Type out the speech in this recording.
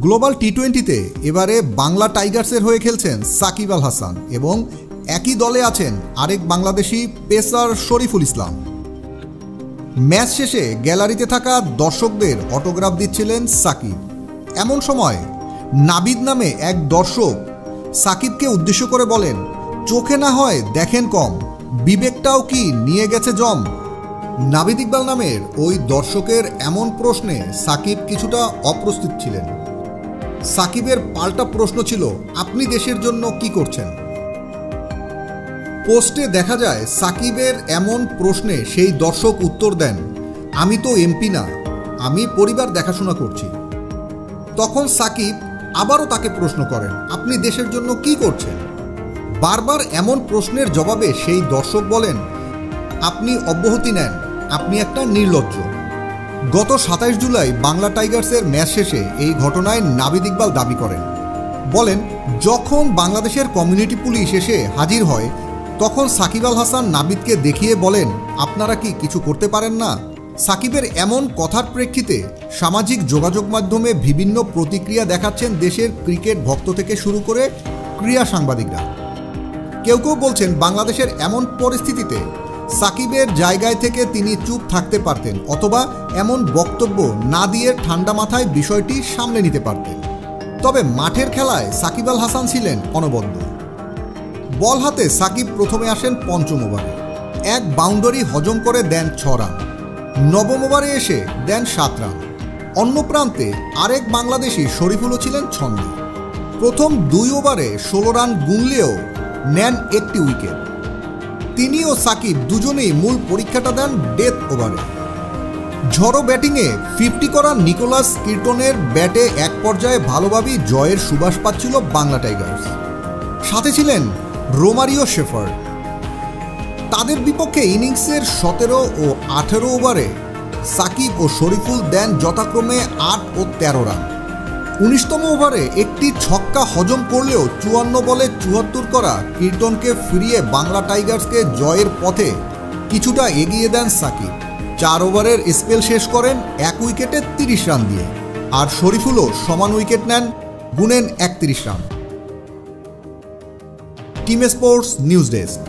Global টি-20তে এবারে বাংলা টাইগার্সের হয়ে খেলছেন সাকিব আল হাসান এবং একই দলে আছেন আরেক বাংলাদেশি পেসার শরীফুল ইসলাম। ম্যাচ শেষে গ্যালারিতে থাকা দর্শকদের অটোগ্রাফ দিচ্ছিলেন সাকিব। এমন সময় নাবিদ নামে এক দর্শক সাকিবকে উদ্দেশ্য করে বলেন, চোখে না হয় দেখেন কম, বিবেকটাও কি নিয়ে গেছে জম। নাবিদ ইকবাল নামের ওই দর্শকের এমন প্রশ্নে সাকিব কিছুটা অপ্রস্তুত ছিলেন। সাকিবের পাল্টা প্রশ্ন ছিল, আপনি দেশের জন্য কি করছেন? পোস্টে দেখা যায় সাকিবের এমন প্রশ্নে সেই দর্শক উত্তর দেন, আমি তো এমপি না, আমি পরিবার দেখাশোনা করছি। তখন সাকিব আবারও তাকে প্রশ্ন করেন, আপনি দেশের জন্য কি করছেন? বারবার এমন প্রশ্নের জবাবে সেই দর্শক বলেন, আপনি অব্যাহতি নেন, আপনি একটা নির্লজ্জ। গত 27 জুলাই বাংলা টাইগার্সের ম্যাচ শেষে এই ঘটনায় নাবিদ ইকবাল দাবি করেন, বলেন, যখন বাংলাদেশের কমিউনিটি পুলিশ এসে হাজির হয় তখন সাকিব আল হাসান নাবিদকে দেখিয়ে বলেন, আপনারা কি কিছু করতে পারেন না? সাকিবের এমন কথার প্রেক্ষিতে সামাজিক যোগাযোগ মাধ্যমে বিভিন্ন প্রতিক্রিয়া দেখাচ্ছেন দেশের ক্রিকেট ভক্ত থেকে শুরু করে ক্রীড়া সাংবাদিকরা। কেউ কেউ বলছেন, বাংলাদেশের এমন পরিস্থিতিতে সাকিবের জায়গায় থেকে তিনি চুপ থাকতে পারতেন অথবা এমন বক্তব্য না দিয়ে ঠান্ডা মাথায় বিষয়টি সামলে নিতে পারতেন। তবে মাঠের খেলায় সাকিব আল হাসান ছিলেন অনবদ্য। বল হাতে সাকিব প্রথমে আসেন ৫ম ওভারে, এক বাউন্ডারি হজম করে দেন ৬ রান। ৯ম ওভারে এসে দেন ৭ রান। অন্য প্রান্তে আরেক বাংলাদেশি শরীফুলও ছিলেন ছন্দে। প্রথম ২ ওভারে ১৬ রান গুনলেও নেন একটি উইকেট। তিনি ও সাকিব দুজনেই মূল পরীক্ষাটা দেন ডেথ ওভারে। ঝড়ো ব্যাটিংয়ে 50 করা নিকোলাস কির্টনের ব্যাটে এক পর্যায়ে ভালোভাবেই জয়ের সুবাস পাচ্ছিল বাংলা টাইগার্স। সাথে ছিলেন রোমারিও শেফার্ড। তাদের বিপক্ষে ইনিংসের ১৭ ও ১৮ ওভারে সাকিব ও শরীফুল দেন যথাক্রমে ৮ ও ১৩ রান। ১৯তম ওভারে একটি ছক্কা হজম করলেও ৫৪ বলে ৭৪ করা কির্টনকে ফিরিয়ে বাংলা টাইগার্সকে জয়ের পথে কিছুটা এগিয়ে দেন সাকিব। ৪ ওভারের স্পেল শেষ করেন ১ উইকেটে ৩০ রান দিয়ে, আর শরীফুলও সমান উইকেট নেন, গুনেন ৩১ run. Team sports news desk.